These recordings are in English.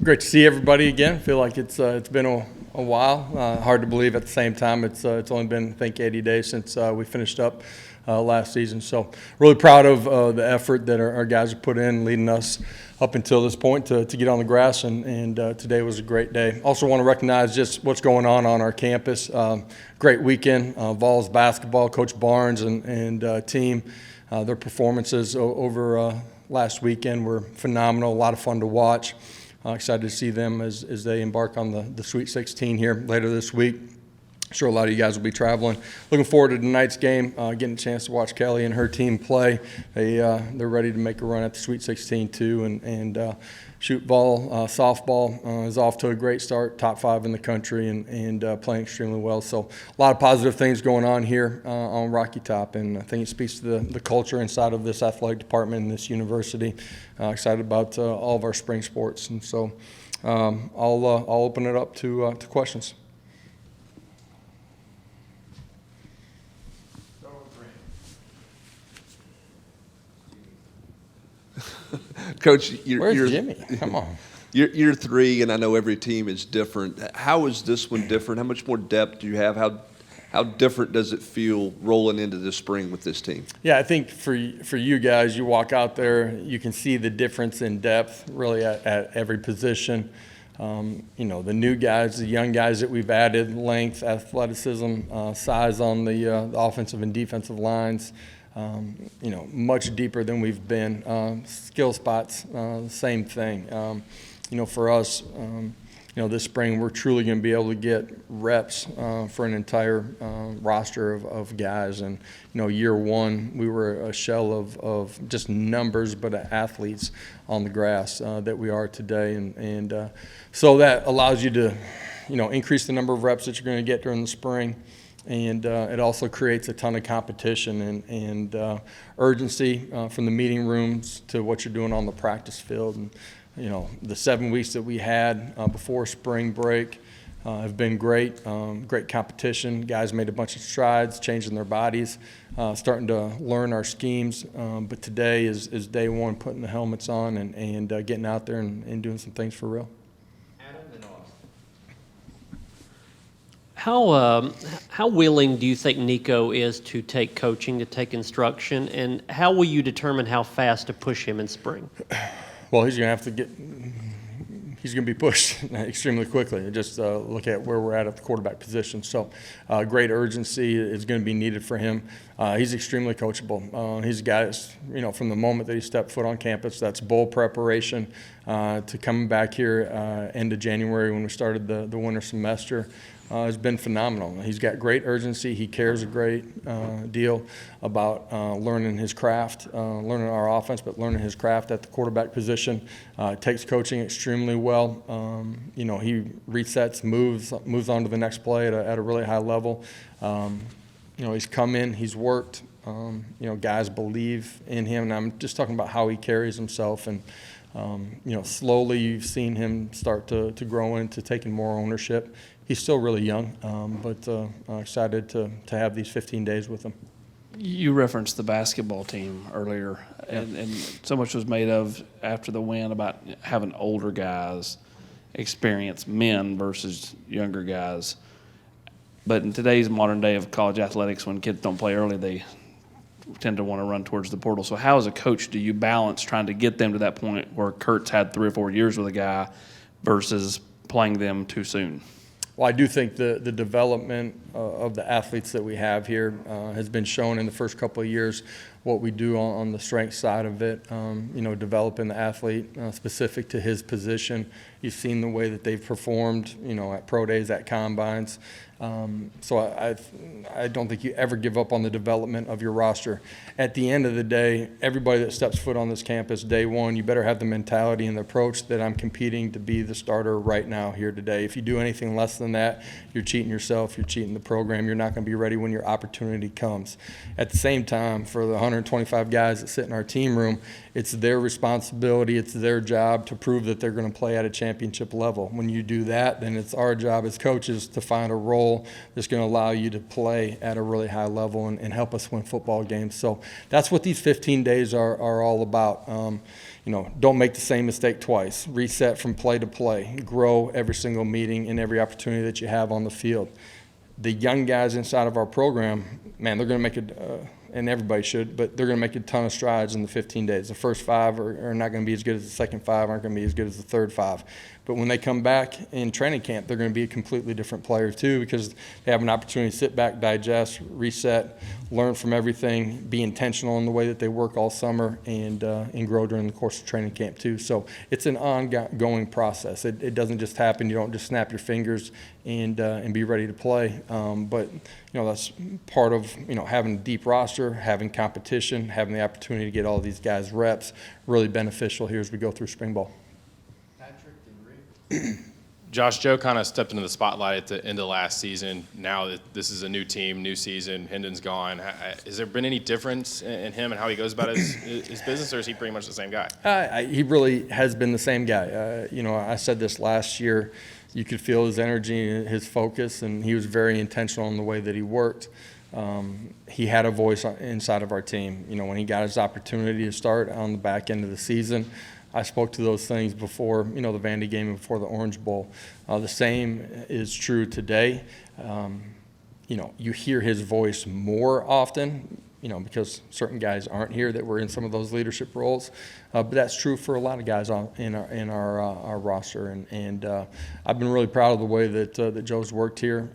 Great to see everybody again. Feel like it's been a while. Hard to believe at the same time. It's only been, I think, 80 days since we finished up last season. So really proud of the effort that our guys have put in, leading us up until this point to get on the grass, and today was a great day. Also want to recognize just what's going on our campus. Great weekend. Vols basketball, Coach Barnes and team, their performances over last weekend were phenomenal. A lot of fun to watch. Excited to see them as they embark on the Sweet 16 here later this week. I'm sure a lot of you guys will be traveling. Looking forward to tonight's game, getting a chance to watch Kelly and her team play. They're ready to make a run at the Sweet 16 too, and shoot ball, softball is off to a great start, top 5 in the country, and playing extremely well. So a lot of positive things going on here on Rocky Top, and I think it speaks to the culture inside of this athletic department and this university. Excited about all of our spring sports, and so I'll open it up to questions. Coach, Where's Jimmy? Come on. Year 3, and I know every team is different. How is this one different? How much more depth do you have? How different does it feel rolling into this spring with this team? Yeah, I think for you guys, you walk out there, you can see the difference in depth really at every position. The new guys, the young guys that we've added, length, athleticism, size on the offensive and defensive lines. Much deeper than we've been. Skill spots, same thing. For us, this spring we're truly going to be able to get reps for an entire roster of guys. And, year 1 we were a shell of just numbers, but athletes on the grass that we are today. And so that allows you to, increase the number of reps that you're going to get during the spring. And it also creates a ton of competition and urgency from the meeting rooms to what you're doing on the practice field. And, the 7 weeks that we had before spring break have been great. Great competition. Guys made a bunch of strides, changing their bodies, starting to learn our schemes. But today is day 1, putting the helmets on and getting out there and doing some things for real. How willing do you think Nico is to take coaching, to take instruction, and how will you determine how fast to push him in spring? Well, he's going to be pushed extremely quickly. Just look at where we're at the quarterback position. So great urgency is going to be needed for him. He's extremely coachable. He's a guy that's, from the moment that he stepped foot on campus, that's bowl preparation to coming back here end of January when we started the winter semester. Has been phenomenal. He's got great urgency. He cares a great deal about learning his craft, learning our offense, but learning his craft at the quarterback position. Takes coaching extremely well. He resets, moves on to the next play at a really high level. He's come in, he's worked. Guys believe in him, and I'm just talking about how he carries himself. And slowly you've seen him start to grow into taking more ownership. He's still really young, but excited to have these 15 days with him. You referenced the basketball team earlier, and so much was made of after the win about having older guys, experienced men versus younger guys. But in today's modern day of college athletics, when kids don't play early, they tend to want to run towards the portal. So how, as a coach, do you balance trying to get them to that point where Kurt's had 3 or 4 years with a guy versus playing them too soon? Well, I do think the development of the athletes that we have here has been shown in the first couple of years. What we do on the strength side of it, developing the athlete specific to his position. You've seen the way that they've performed, at pro days, at combines. So I don't think you ever give up on the development of your roster. At the end of the day, everybody that steps foot on this campus day 1, you better have the mentality and the approach that I'm competing to be the starter right now here today. If you do anything less than that, you're cheating yourself, you're cheating the program, you're not going to be ready when your opportunity comes. At the same time, for the 125 guys that sit in our team room, it's their responsibility, it's their job to prove that they're going to play at a championship level. When you do that, then it's our job as coaches to find a role that's going to allow you to play at a really high level and help us win football games. So that's what these 15 days are all about. don't make the same mistake twice. Reset from play to play. Grow every single meeting and every opportunity that you have on the field. The young guys inside of our program, man, they're going to make it, and everybody should, but they're going to make a ton of strides in the 15 days. The first 5 are not going to be as good as the second 5, aren't going to be as good as the third 5. But when they come back in training camp, they're going to be a completely different player too, because they have an opportunity to sit back, digest, reset, learn from everything, be intentional in the way that they work all summer, and grow during the course of training camp too. So it's an ongoing process. It doesn't just happen. You don't just snap your fingers and be ready to play. But that's part of having a deep roster, having competition, having the opportunity to get all these guys reps. Really beneficial here as we go through spring ball. Josh, Joe kind of stepped into the spotlight at the end of last season. Now that this is a new team, new season, Hendon's gone. Has there been any difference in him and how he goes about his business, or is he pretty much the same guy? He really has been the same guy. I said this last year. You could feel his energy, his focus, and he was very intentional in the way that he worked. He had a voice inside of our team. When he got his opportunity to start on the back end of the season, I spoke to those things before, the Vandy game and before the Orange Bowl. The same is true today. You hear his voice more often, because certain guys aren't here that were in some of those leadership roles. But that's true for a lot of guys in our roster. And I've been really proud of the way that Joe's worked here.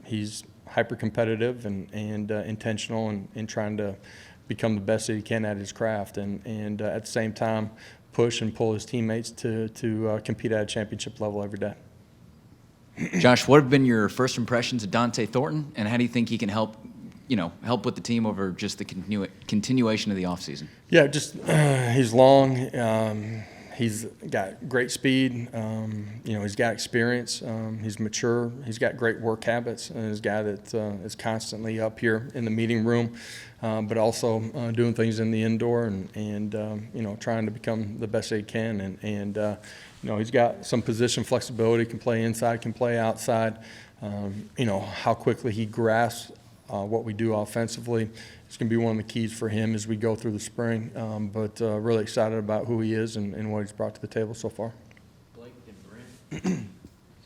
He's hyper competitive and intentional in trying to become the best that he can at his craft, and at the same time push and pull his teammates to compete at a championship level every day. Josh, what have been your first impressions of Dante Thornton, and how do you think he can help with the team over just the continuation of the offseason? Yeah, just he's long. He's got great speed. He's got experience. He's mature. He's got great work habits, and he's a guy that is constantly up here in the meeting room, but also doing things in the indoor and trying to become the best that he can. And he's got some position flexibility. Can play inside, can play outside. How quickly he grasps what we do offensively. It's going to be one of the keys for him as we go through the spring, but really excited about who he is and what he's brought to the table so far. Blake and Brent.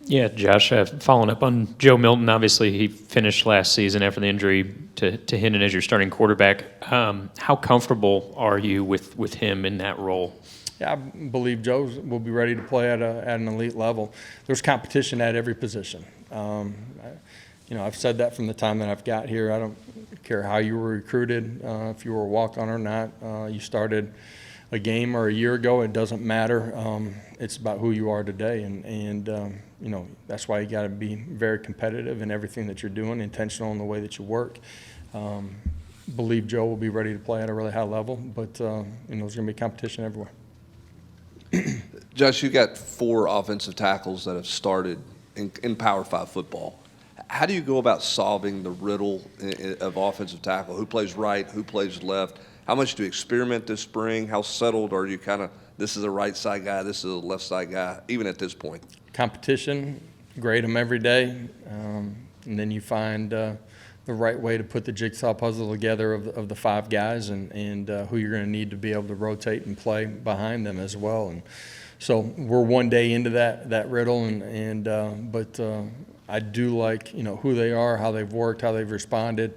Yeah, Josh, following up on Joe Milton, obviously he finished last season after the injury to Hendon as your starting quarterback. How comfortable are you with him in that role? Yeah, I believe Joe will be ready to play at an elite level. There's competition at every position. I've said that from the time that I've got here. I don't care how you were recruited, if you were a walk-on or not. You started a game or a year ago, it doesn't matter. It's about who you are today, and that's why you got to be very competitive in everything that you're doing, intentional in the way that you work. Believe Joe will be ready to play at a really high level, but there's going to be competition everywhere. Josh, you got 4 offensive tackles that have started in Power 5 football. How do you go about solving the riddle of offensive tackle? Who plays right? Who plays left? How much do you experiment this spring? How settled are you this is a right side guy, this is a left side guy, even at this point? Competition, grade them every day, and then you find the right way to put the jigsaw puzzle together of the 5 guys and who you're going to need to be able to rotate and play behind them as well. And so we're one day into that riddle, but I do like who they are, how they've worked, how they've responded.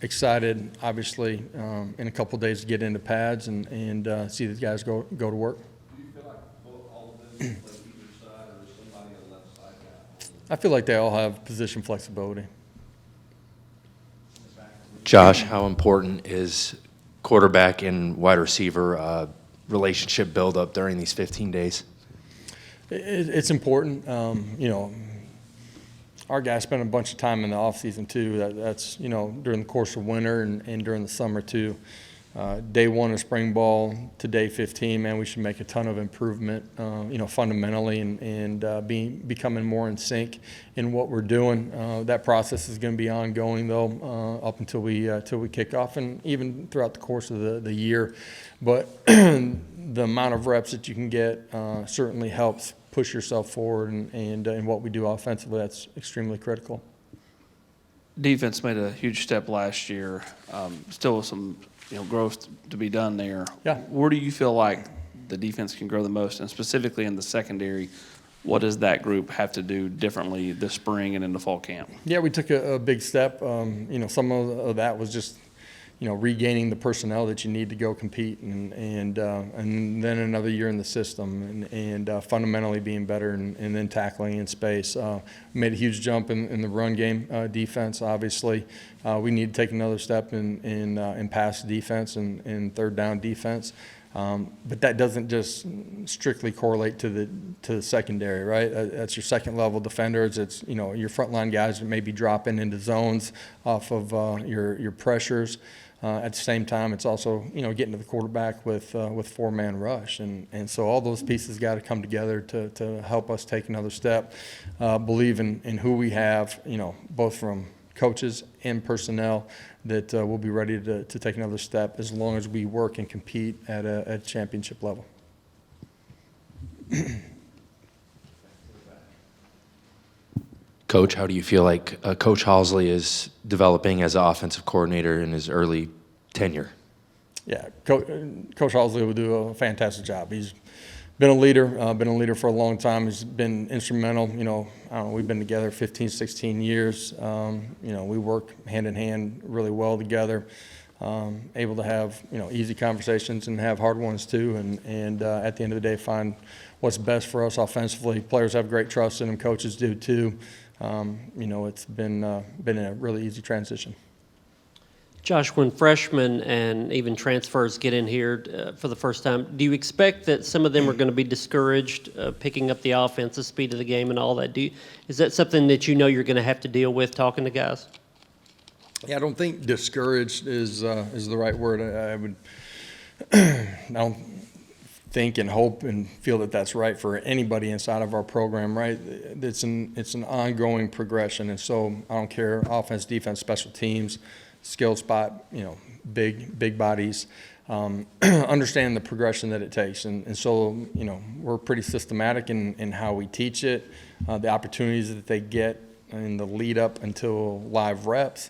Excited, obviously, in a couple of days to get into pads and see these guys go to work. Do you feel like all of them play either side, or is somebody a left side guy? I feel like they all have position flexibility. Josh, how important is quarterback and wide receiver relationship build-up during these 15 days? It's important. Our guys spend a bunch of time in the offseason too. That's during the course of winter and during the summer too. Day 1 of spring ball to day 15, man, we should make a ton of improvement, fundamentally and becoming more in sync in what we're doing. That process is going to be ongoing though, up until we kick off and even throughout the course of the year. But the amount of reps that you can get certainly helps push yourself forward and what we do offensively, that's extremely critical. defense made a huge step last year. Still some growth to be done there. Yeah. Where do you feel like the defense can grow the most, and specifically in the secondary? What does that group have to do differently this spring and in the fall camp? Yeah, we took a big step. Some of that was just, regaining the personnel that you need to go compete, and then another year in the system, and fundamentally being better, and then tackling in space. Made a huge jump in the run game defense. Obviously, we need to take another step in pass defense and third down defense. But that doesn't just strictly correlate to the secondary, right? That's your second level defenders. It's your frontline guys that may be dropping into zones off of your pressures. At the same time, it's also getting to the quarterback with four-man rush, and so all those pieces got to come together to help us take another step. Believe in who we have, both from coaches and personnel, that we'll be ready to take another step as long as we work and compete at a championship level. Coach, how do you feel like Coach Halsley is developing as an offensive coordinator in his early tenure? Yeah, Coach Halsley will do a fantastic job. He's been a leader for a long time. He's been instrumental. We've been together 15, 16 years. We work hand in hand really well together. Able to have easy conversations and have hard ones too. And at the end of the day, find what's best for us offensively. Players have great trust in him. Coaches do too. It's been a really easy transition. Josh, when freshmen and even transfers get in here for the first time, do you expect that some of them are going to be discouraged picking up the offense, the speed of the game, and all that? Is that something that you're going to have to deal with talking to guys? Yeah, I don't think discouraged is the right word. I don't think and hope and feel that that's right for anybody inside of our program, right? It's an ongoing progression, and so I don't care offense, defense, special teams, skill spot, big bodies, understand the progression that it takes. And so, we're pretty systematic in how we teach it, the opportunities that they get in the lead up until live reps.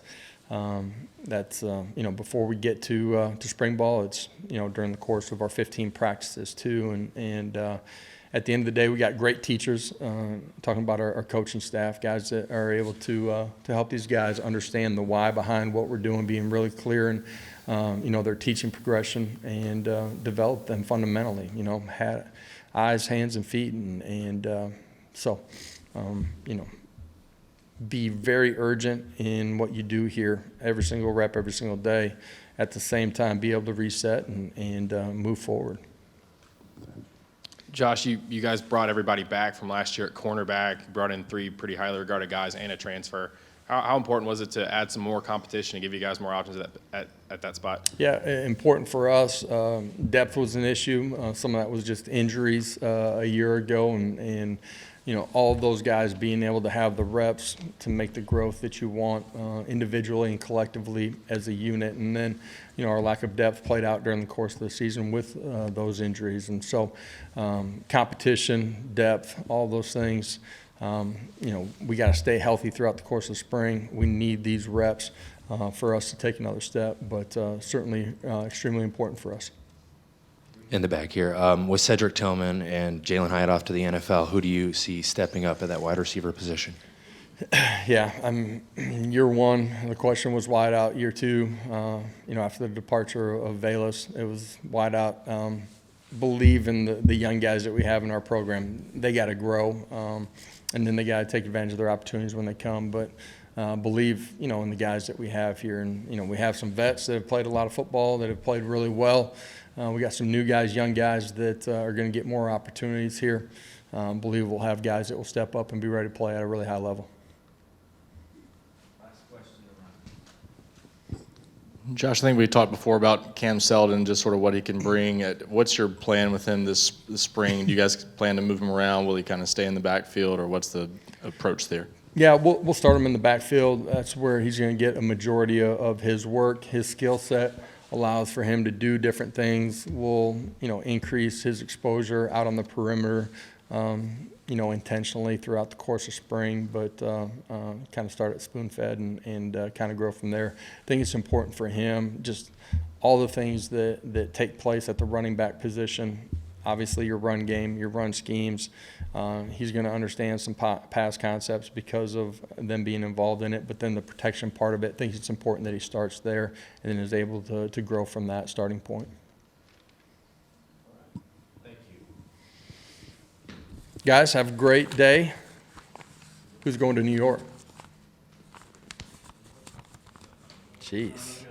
That's, before we get to spring ball, it's, during the course of our 15 practices too. And at the end of the day, we got great teachers, talking about our coaching staff, guys that are able to help these guys understand the why behind what we're doing, being really clear in, their teaching progression, and develop them fundamentally, eyes, hands, and feet. So, be very urgent in what you do here, every single rep, every single day. At the same time, be able to reset and move forward. Josh, you guys brought everybody back from last year at cornerback. You brought in 3 pretty highly regarded guys and a transfer. How important was it to add some more competition and give you guys more options at that spot? Yeah, important for us. Depth was an issue. Some of that was just injuries a year ago, and all of those guys being able to have the reps to make the growth that you want individually and collectively as a unit. And then, our lack of depth played out during the course of the season with those injuries. And so competition, depth, all those things, we got to stay healthy throughout the course of spring. We need these reps for us to take another step, but certainly extremely important for us. In the back here, with Cedric Tillman and Jalen Hyatt off to the NFL, who do you see stepping up at that wide receiver position? Yeah, year one, the question was wide out. Year two, after the departure of Velas, it was wide out. Believe in the young guys that we have in our program. They got to grow, and then they got to take advantage of their opportunities when they come. But believe, in the guys that we have here. And, we have some vets that have played a lot of football, that have played really well. We got some new guys, young guys that are going to get more opportunities here. Believe we'll have guys that will step up and be ready to play at a really high level. Josh, I think we talked before about Cam Selden, just sort of what he can bring. What's your plan with him this spring? Do you guys plan to move him around? Will he kind of stay in the backfield, or what's the approach there? Yeah, we'll start him in the backfield. That's where he's going to get a majority of his work. His skill set allows for him to do different things. We'll, increase his exposure out on the perimeter, you know, intentionally throughout the course of spring, but kind of start at spoon-fed and kind of grow from there. I think it's important for him, just all the things that take place at the running back position. Obviously, your run game, your run schemes. He's going to understand some pass concepts because of them being involved in it, but then the protection part of it, I think it's important that he starts there and then is able to grow from that starting point. Guys, have a great day. Who's going to New York? Jeez.